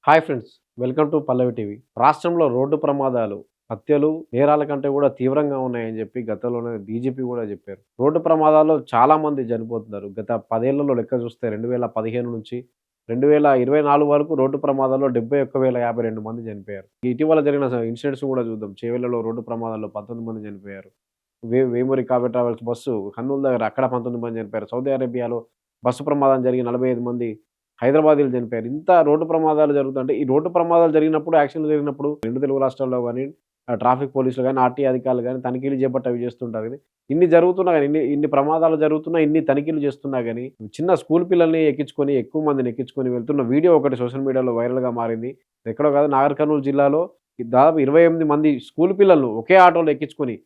Hi friends, welcome to Pallavi TV. రాష్ట్రంలో road ప్రమాదాలు, హత్యలు, నేరాల కంటే కూడా తీవ్రంగా ఉన్నాయని చెప్పి గతంలోనే డీజీపీ కూడా చెప్పారు. రోడ్డు ప్రమాదాల్లో చాలామంది చనిపోతున్నారు. గత 10 ఏళ్లలో లెక్క చూస్తే 2015 నుంచి 2024 వరకు రోడ్డు ప్రమాదాల్లో 71,052 మంది చనిపోయారు. ఇటీవల జరిగిన ఇన్సిడెంట్స్ కూడా చూద్దాం. చేవెళ్లలో రోడ్డు ప్రమాదాల్లో 19 మంది చనిపోయారు. వేమూరి కావ్య ట్రావెల్స్ బస్సు కర్నూలు దగ్గర అక్కడ 19 మంది చనిపోయారు. సౌదీ అరేబియాలో బస్సు ప్రమాదం జరిగి 45 మంది హైదరాబాదీలు చనిపోయారు. ఇంత రోడ్డు ప్రమాదాలు జరుగుతుంటే, ఈ రోడ్డు ప్రమాదాలు జరిగినప్పుడు, యాక్సిడెంట్లు జరిగినప్పుడు 2 తెలుగు రాష్ట్రాల్లో గాని, ట్రాఫిక్ పోలీసులు గాని, ఆర్‌టీ అధికారులు గాని తనిఖీలు చేపట్టి అవి చేస్తుంటారు గాని, ఇన్ని జరుగుతున్నా గాని, ఇన్ని ప్రమాదాలు జరుగుతున్నా, ఇన్ని తనిఖీలు చేస్తున్నా గాని, చిన్న స్కూల్ పిల్లల్ని ఎక్కించుకొని, ఎక్కువ మందిని ఎక్కించుకొని వెళ్తున్న వీడియో ఒకటి సోషల్ మీడియాలో వైరల్‌గా మారింది. ఎక్కడో కాదు, నాగర్ కర్నూల్ జిల్లాలో దాదాపు 28 మంది స్కూల్ పిల్లలను ఒకే ఆటోలో ఎక్కించుకొని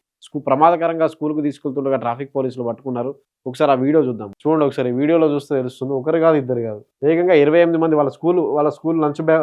ప్రమాదకరంగా స్కూల్‌కి తీసుకెళ్తుండగా ట్రాఫిక్ పోలీసులు పట్టుకున్నారు. ఒకసారి ఆ వీడియో చూద్దాం. చూడండి ఒకసారి. ఈ వీడియోలో చూస్తే తెలుస్తుంది. ఒకరు కాదు, ఇద్దరు కాదు. ఏకంగా 28 మంది వాళ్ళ స్కూల్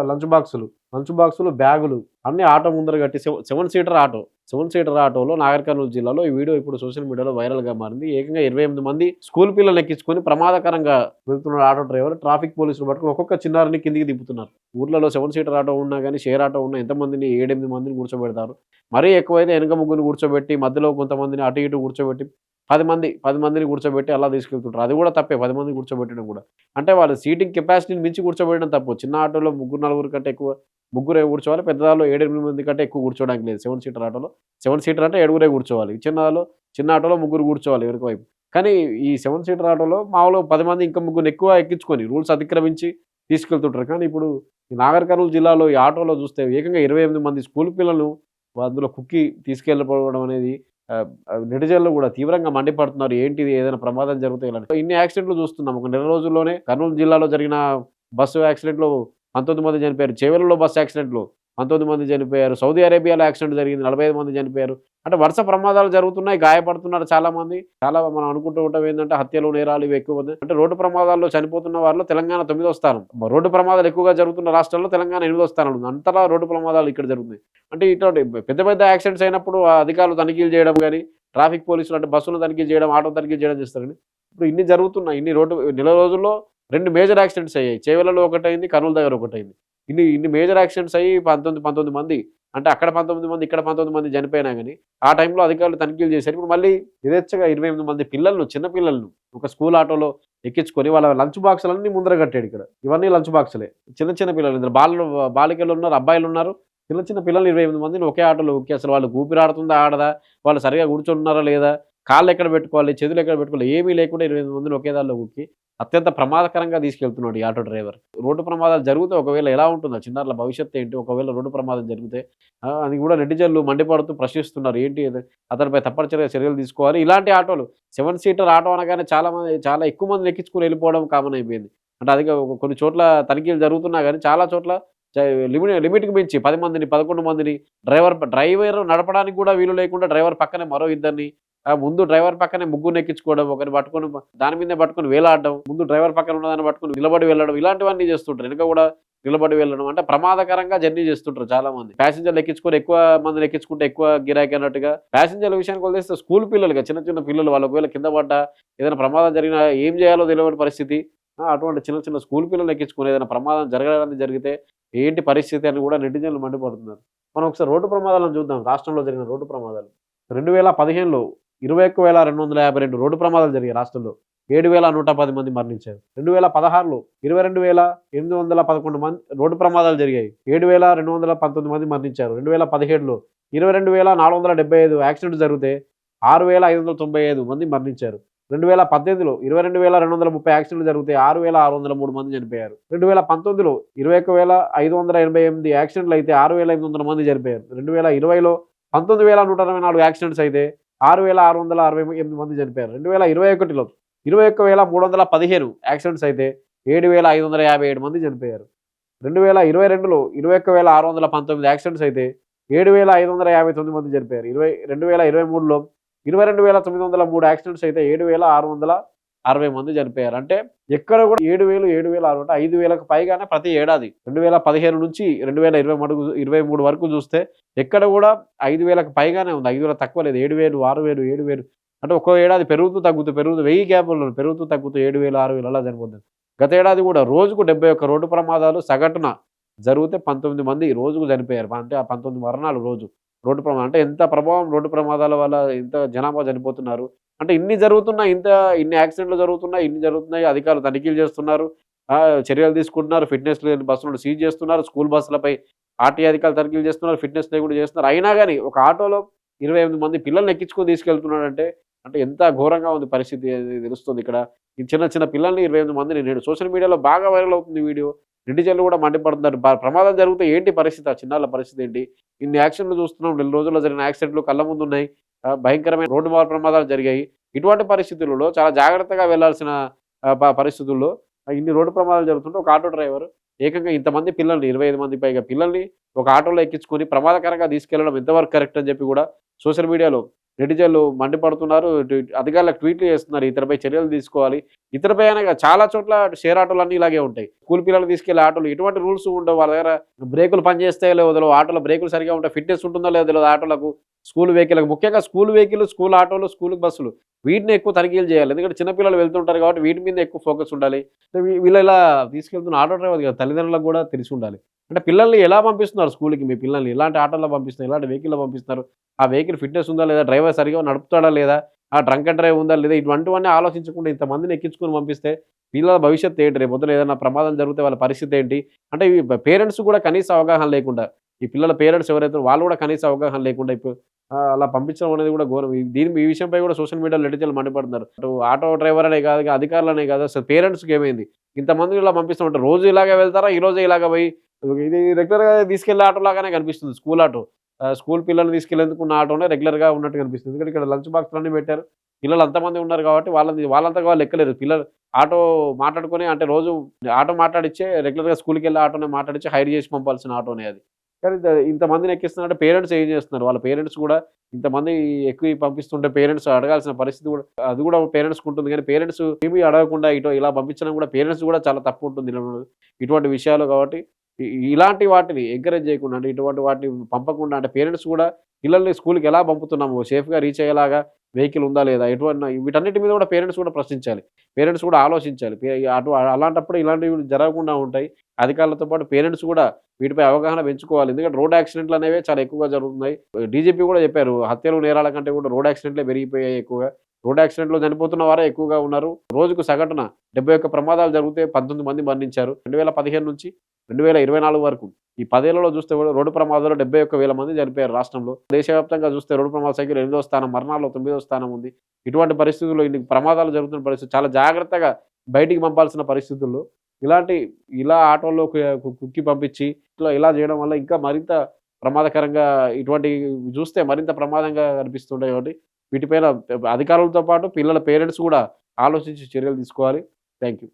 లంచ్ బాక్సులు, బ్యాగులు అన్నీ ఆటో ముందర కట్టి 7 సీటర్ ఆటో. 7 సీటర్ ఆటోలో నాగర్ కర్నూల్ జిల్లాలో ఈ వీడియో ఇప్పుడు సోషల్ మీడియాలో వైరల్‌గా మారింది. ఏకంగా 28 మంది స్కూల్ పిల్లల్ని ఎక్కించుకొని ప్రమాదకరంగా వెళ్తున్న ఆటో డ్రైవర్ ట్రాఫిక్ పోలీసులు పట్టుకొని ఒక్కొక్క చిన్నారిని కిందికి దింపుతున్నారు. ఊర్లలో 7 సీటర్ ఆటో ఉన్నా గాని, షేర్ ఆటో ఉన్నా ఎంతమందిని 7, 8 మందిని కూర్చోబెడతారు. మరీ ఎక్కువైతే వెనక ముగ్గురిని కూర్చోబెట్టి, మధ్యలో కొంతమందిని అటు ఇటు కూర్చోబెట్టి 10 మందిని కూర్చోబెట్టి అలా తీసుకెళ్తుంటారు. అది కూడా తప్పే, 10 మందిని కూర్చోబెట్టడం కూడా. అంటే వాళ్ళు సీటింగ్ కెపాసిటీని మించి కూర్చోబెట్టడం తప్పు. చిన్న ఆటోలో ముగ్గురు, నలుగురు కంటే ఎక్కువ ముగ్గురే కూర్చోవాలి. పెద్ద దానిలో 7, 8 మంది కంటే ఎక్కువ కూర్చోవడానికి లేదు. 7 సీటర్ ఆటోలో 7 సీటర్ అంటే ఏడుగురే కూర్చోవాలి. చిన్న ఆటోలో ముగ్గురు కూర్చోవాలి వెనక వైపు. కానీ ఈ 7 సీటర్ ఆటోలో మామూలుగా 10 మంది ఇంకా ముగ్గురిని ఎక్కువ ఎక్కించుకొని రూల్స్ అతిక్రమించి తీసుకెళ్తుంటారు. కానీ ఇప్పుడు ఈ నాగర్ కర్నూల్ జిల్లాలో ఈ ఆటోలో చూస్తే ఏకంగా 28 మంది స్కూల్ పిల్లలు అందులో కుక్కి తీసుకెళ్ళిపోవడం అనేది నెటిజన్లు కూడా తీవ్రంగా మండిపడుతున్నారు. ఏంటిది, ఏదైనా ప్రమాదం జరిగితే ఇలా ఇన్ని యాక్సిడెంట్లు చూస్తున్నాం. ఒక నెల రోజుల్లోనే కర్నూలు జిల్లాలో జరిగిన బస్సు యాక్సిడెంట్‌లో 19 మంది చనిపోయారు. చేవెళ్లలో బస్సు యాక్సిడెంట్‌లో 19 మంది చనిపోయారు. సౌదీ అరేబియాలో యాక్సిడెంట్ జరిగింది. 45 మంది చనిపోయారు. అంటే వరుస ప్రమాదాలు జరుగుతున్నాయి. గాయపడుతున్నారు చాలామంది. చాలా మనం అనుకుంటూ ఉంటాం ఏందంటే హత్యలు, నేరాలు ఇవి ఎక్కువ ఉంది. అంటే రోడ్డు ప్రమాదాల్లో చనిపోతున్న వారిలో తెలంగాణ 9వ స్థానం. రోడ్డు ప్రమాదాలు ఎక్కువగా జరుగుతున్న రాష్ట్రాల్లో తెలంగాణ 8వ స్థానంలో ఉంది. అంతలా రోడ్డు ప్రమాదాలు ఇక్కడ జరుగుతున్నాయి. అంటే ఇటువంటి పెద్ద పెద్ద యాక్సిడెంట్స్ అయినప్పుడు ఆ అధికారులు తనిఖీలు చేయడం గాని, ట్రాఫిక్ పోలీసులు అంటే బస్సులను తనిఖీ చేయడం, ఆటో తనిఖీ చేయడం చేస్తారు గాని, ఇప్పుడు ఇన్ని జరుగుతున్నాయి. నెల రోజుల్లో 2 మేజర్ యాక్సిడెంట్స్ అయ్యాయి. చేవెళ్లలో ఒకటయింది, కర్నూలు దగ్గర ఒకటయింది. ఇన్ని మేజర్ యాక్సిడెంట్స్ అయ్యి 19 మంది, అంటే అక్కడ 19 మంది, ఇక్కడ 19 మంది చనిపోయినా గాని, ఆ టైంలో అధికారులు తనిఖీలు చేశారు. ఇప్పుడు మళ్ళీ యథేచ్ఛగా 28 మంది పిల్లలను, చిన్న పిల్లలను ఒక స్కూల్ ఆటోలో ఎక్కించుకొని వాళ్ళ లంచ్ బాక్సులన్నీ ముందర కట్టాడు ఇక్కడ. ఇవన్నీ లంచ్ బాక్సులే. చిన్న పిల్లలు, ఇందులో బాలికలున్నారు, అబ్బాయిలున్నారు. చిన్న పిల్లల్ని 28 మందిని ఒకే ఆటోలో ఎక్కి అసలు వాళ్ళకి ఊపిరాడుతుందా, ఆడదా? వాళ్ళు సరిగ్గా కూర్చుంటున్నారా లేదా? కాళ్ళెక్కడ పెట్టుకోవాలి, చేతులెక్కడ పెట్టుకోవాలి ఏమీ లేకుండా 28 మందిని ఒకే దానిలో కుక్కి అత్యంత ప్రమాదకరంగా తీసుకెళ్తున్నాడు ఈ ఆటో డ్రైవర్. రోడ్డు ప్రమాదాలు జరిగితే ఒకవేళ ఎలా ఉంటుందో చిన్నారుల భవిష్యత్తు ఏంటి? ఒకవేళ రోడ్డు ప్రమాదం జరిగితే అది కూడా నెటిజన్లు మండిపడుతూ ప్రశ్నిస్తున్నారు. ఏంటి ఇది? అతనిపై తప్పనిసరిగా చర్యలు తీసుకోవాలి. ఇలాంటి ఆటోలు 7 సీటర్ ఆటో అనగానే చాలా ఎక్కువ మందిని ఎక్కించుకొని వెళ్ళిపోవడం కామన్ అయిపోయింది. అంటే అది కొన్ని చోట్ల తనిఖీలు జరుగుతున్నా గానీ చాలా చోట్ల చ లిమిట్‌కి మించి 10 మందిని, 11 మందిని డ్రైవర్ నడపడానికి కూడా వీలు లేకుండా డ్రైవర్ పక్కనే మరో ఇద్దరిని, ముందు డ్రైవర్ పక్కనే ముగ్గురిని ఎక్కించుకోవడం, ఒకరిని పట్టుకొని దాని మీదనే పట్టుకొని వేలాడడం, ముందు డ్రైవర్ పక్కన ఉన్నదాన్ని పట్టుకొని నిలబడి వెళ్ళడం, ఇలాంటివన్నీ చేస్తుంటారు. వెనక కూడా నిలబడి వెళ్ళడం అంటే ప్రమాదకరంగా జర్నీ చేస్తుంటారు చాలామంది. ప్యాసింజర్లు ఎక్కించుకొని ఎక్కువ మందిని ఎక్కించుకుంటే ఎక్కువ గిరాకీ అన్నట్టుగా ప్యాసింజర్ల విషయానికి వదిలేస్తే స్కూల్ పిల్లలుగా చిన్న పిల్లలు వాళ్ళు ఒకవేళ కింద పడ్డా, ఏదైనా ప్రమాదం జరిగినా ఏం చేయాలో తెలియని పరిస్థితి. అటువంటి చిన్న స్కూల్ పిల్లల్ని ఎక్కించుకొని ఏదైనా ప్రమాదం జరగడానికి జరిగితే ఏంటి పరిస్థితి అని కూడా నెటిజన్లు మండిపడుతున్నారు. మనం ఒకసారి రోడ్డు ప్రమాదాలను చూద్దాం. రాష్ట్రంలో జరిగిన రోడ్డు ప్రమాదాలు. 2015లో 21,252 రోడ్డు ప్రమాదాలు జరిగాయి రాష్ట్రంలో. 7,110 మంది మరణించారు. 2016లో 22,811 మంది రోడ్డు ప్రమాదాలు జరిగాయి. 7,219 మంది మరణించారు. 2017లో 22,475 యాక్సిడెంట్స్ జరిగితే 6,595 మంది మరణించారు. 2018లో 22,230 యాక్సిడెంట్లు జరిగితే 6,603 మంది చనిపోయారు. 2019లో 21,588 యాక్సిడెంట్లు అయితే 6,800 మంది చనిపోయారు. 2020లో 19,124 యాక్సిడెంట్స్ అయితే 6,668 మంది చనిపోయారు. 2021లో 21,315 యాక్సిడెంట్స్ అయితే 7,557 మంది చనిపోయారు. 2022లో 21,619 యాక్సిడెంట్స్ అయితే 7,559 మంది చనిపోయారు. 2023లో 22,903 యాక్సిడెంట్స్ అయితే 7,660 మంది చనిపోయారు. అంటే ఎక్కడ కూడా 7,600 అంటే 5,000కు పైగానే ప్రతి ఏడాది 2015 నుంచి 2023 వరకు చూస్తే ఎక్కడ కూడా 5,000కు పైగానే ఉంది. 5,000 తక్కువ లేదు. 7,000, 6,000, 7,000 అంటే ఒక్కో ఏడాది పెరుగుతూ 1000 గ్యాపుల్లో పెరుగుతూ 7,000, 6,000 అలా చనిపోతుంది. గత ఏడాది కూడా రోజుకు 71 రోడ్డు ప్రమాదాలు సగటున జరిగితే 19 మంది రోజుకు చనిపోయారు. అంటే ఆ 19 మరణాలు రోజు. రోడ్డు ప్రమాదం అంటే ఎంత ప్రభావం రోడ్డు ప్రమాదాల వల్ల ఇంత జనాభా చనిపోతున్నారు. అంటే ఇన్ని జరుగుతున్నా ఇన్ని యాక్సిడెంట్‌లు జరుగుతున్నాయి, ఇన్ని జరుగుతున్నాయి. అధికారులు తనిఖీలు చేస్తున్నారు. చర్యలు తీసుకుంటున్నారు. ఫిట్‌నెస్ లేని బస్సులను సీజ్ చేస్తున్నారు. స్కూల్ బస్సులపై ఆర్‌టీఏ అధికారులు తనిఖీలు చేస్తున్నారు. ఫిట్‌నెస్ లేకుండా చేస్తున్నారు. అయినా గాని ఒక ఆటోలో 28 మంది పిల్లల్ని ఎక్కించుకొని తీసుకెళ్తున్నాడంటే అంటే ఎంత ఘోరంగా ఉంది పరిస్థితి అది తెలుస్తుంది ఇక్కడ. ఈ చిన్న చిన్న పిల్లల్ని 28 మందిని నేడు సోషల్ మీడియాలో బాగా వైరల్ అవుతుంది ఈ వీడియో. నెటిజన్లు కూడా మండిపడుతున్నారు. ప్రమాదం జరిగితే ఏంటి పరిస్థితి? ఆ చిన్నారుల పరిస్థితి ఏంటి? ఇన్ని యాక్సిడెంట్‌లు చూస్తున్నాం. నెల రోజుల్లో జరిగిన యాక్సిడెంట్‌లు కళ్ళ ముందున్నాయి. భయంకరమైన రోడ్డు ప్రమాదాలు జరిగాయి. ఇటువంటి పరిస్థితులలో చాలా జాగ్రత్తగా వెళ్ళాల్సిన పరిస్థితుల్లో ఇన్ని రోడ్డు ప్రమాదాలు జరుగుతుంటే ఒక ఆటో డ్రైవర్ ఏకంగా ఇంతమంది పిల్లల్ని 25 మంది పైగా పిల్లల్ని ఒక ఆటోలో ఎక్కించుకొని ప్రమాదకరంగా తీసుకెళ్లడం ఎంతవరకు కరెక్ట్ అని చెప్పి కూడా సోషల్ మీడియాలో నెటిజన్లు మండిపడుతున్నారు. అధికారులకు ట్వీట్లు చేస్తున్నారు. ఇతనిపై చర్యలు తీసుకోవాలి. ఇతనిపై అనగా చాలా చోట్ల షేర్ ఆటోలన్నీ ఇలాగే ఉంటాయి. స్కూల్ పిల్లల్ని తీసుకెళ్ళే ఆటోలు ఎటువంటి రూల్స్ ఉండవు. వాళ్ళ దగ్గర బ్రేకులు పనిచేస్తాయో లేదో తెలవదు. ఆటోలో బ్రేకులు సరిగ్గా ఉంటాయి. ఫిట్‌నెస్ ఉంటుందో లేదో తెలవదు ఆటోలకు. స్కూల్ వెహికల్‌లకు ముఖ్యంగా స్కూల్ వెహికల్, స్కూల్ ఆటోలు, స్కూల్ బస్సులు వీటిని ఎక్కువ తనిఖీలు చేయాలి. ఎందుకంటే చిన్న పిల్లలు వెళ్తుంటారు కాబట్టి వీటి మీద ఎక్కువ ఫోకస్ ఉండాలి. వీళ్ళు ఇలా తీసుకెళ్తున్న ఆటో డ్రైవర్ కదా తల్లిదండ్రులకు కూడా తెలిసి ఉండాలి. అంటే పిల్లల్ని ఎలా పంపిస్తున్నారు స్కూల్‌కి మీ పిల్లల్ని? ఎలాంటి ఆటోలో పంపిస్తున్నారు? ఎలాంటి వెహికల్‌లో పంపిస్తున్నారు? ఆ వెహికల్ ఫిట్‌నెస్ ఉందా లేదా? డ్రైవర్ సరిగ్గా నడుపుతాడా లేదా? డ్రంక్ అండ్ డ్రైవ్ ఉందా లేదా? ఇటువంటివన్నీ ఆలోచించకుండా ఇంతమందిని ఎక్కించుకొని పంపిస్తే పిల్లల భవిష్యత్తు ఏంటి? రేపొద్దున ఏదైనా ప్రమాదం జరిగితే వాళ్ళ పరిస్థితి ఏంటి? అంటే ఈ పేరెంట్స్ కూడా కనీస అవగాహన లేకుండా ఈ పిల్లల పేరెంట్స్ ఎవరైతే వాళ్ళు కూడా కనీస అవగాహన లేకుండా అలా పంపించడం అనేది కూడా ఘోరం. ఈ విషయంపై కూడా సోషల్ మీడియాలో నెటిజన్లు మండిపడుతున్నారు. అటు ఆటో డ్రైవర్ అనే కాదు, అధికారులనే కాదు అసలు పేరెంట్స్‌కి ఏమైంది? ఇంతమందిని ఇలా పంపిస్తూ ఉంటారు. రోజు ఇలాగే వెళ్తారా? ఈరోజే ఇలాగ పోయి ఇది రెగ్యులర్‌గా తీసుకెళ్ళే ఆటో లాగానే కనిపిస్తుంది స్కూల్ ఆటో. స్కూల్ పిల్లల్ని తీసుకెళ్ళేందుకు ఉన్న ఆటోనే రెగ్యులర్‌గా ఉన్నట్టు కనిపిస్తుంది. ఎందుకంటే ఇక్కడ లంచ్ బాక్స్‌లన్నీ పెట్టారు. పిల్లలు అంతమంది ఉన్నారు కాబట్టి వాళ్ళంతకు వాళ్ళు ఎక్కలేరు. పిల్లలు ఆటో మాట్లాడుకొని అంటే రోజు ఆటో మాట్లాడిచ్చే రెగ్యులర్‌గా స్కూల్‌కెళ్ళే ఆటోనే మాట్లాడిచ్చి హైర్ చేసి పంపాల్సిన ఆటోనే అది. కానీ ఇంతమందిని ఎక్కిస్తున్నారంటే పేరెంట్స్ ఏం చేస్తున్నారు? వాళ్ళ పేరెంట్స్ కూడా ఇంతమంది ఎక్కువ పంపిస్తుంటే పేరెంట్స్ అడగాల్సిన పరిస్థితి కూడా అది కూడా పేరెంట్స్‌కి ఉంటుంది. కానీ పేరెంట్స్ ఏమి అడగకుండా ఇలా పంపించడం కూడా పేరెంట్స్ కూడా చాలా తప్పు ఉంటుంది. ఇటువంటి విషయాలు కాబట్టి ఇలాంటి వాటిని ఎంకరేజ్ చేయకుండా అంటే ఇటువంటి వాటిని పంపకుండా అంటే పేరెంట్స్ కూడా పిల్లల్ని స్కూల్‌కి ఎలా పంపుతున్నాము? సేఫ్‌గా రీచ్ అయ్యేలాగా వెహికల్ ఉందా లేదా? వీటన్నిటి మీద కూడా పేరెంట్స్ కూడా ప్రశ్నించాలి. పేరెంట్స్ కూడా ఆలోచించాలి. అలాంటప్పుడు ఇలాంటివి జరగకుండా ఉంటాయి. అధికారులతో పాటు పేరెంట్స్ కూడా వీటిపై అవగాహన పెంచుకోవాలి. ఎందుకంటే రోడ్ యాక్సిడెంట్‌లు అనేవే చాలా ఎక్కువగా జరుగుతున్నాయి. డీజీపీ కూడా చెప్పారు. హత్యలు, నేరాల కంటే కూడా రోడ్ యాక్సిడెంట్‌లే పెరిగిపోయాయి ఎక్కువగా. రోడ్ యాక్సిడెంట్‌లో చనిపోతున్న వారే ఎక్కువగా ఉన్నారు. రోజుకు సగటున 71 ప్రమాదాలు జరిగితే 19 మంది మరణించారు. 2015 నుంచి 2024 వరకు ఈ 10 ఏళ్లలో చూస్తే కూడా రోడ్డు ప్రమాదాల్లో 71,000 మంది చనిపోయారు రాష్ట్రంలో. దేశవ్యాప్తంగా చూస్తే రోడ్డు ప్రమాద సంఖ్యలో 8వ స్థానం, మరణాల్లో 9వ స్థానం ఉంది. ఇటువంటి పరిస్థితుల్లో ఇన్ని ప్రమాదాలు జరుగుతున్న పరిస్థితి చాలా జాగ్రత్తగా బయటికి పంపాల్సిన పరిస్థితుల్లో ఇలా ఆటోల్లో కుక్కి పంపించి ఇలా చేయడం వల్ల ఇంకా మరింత ప్రమాదకరంగా ఇటువంటివి చూస్తే మరింత ప్రమాదంగా కనిపిస్తుంటాయి కాబట్టి వీటిపైన అధికారులతో పాటు పిల్లల పేరెంట్స్ కూడా ఆలోచించి చర్యలు తీసుకోవాలి. Thank you.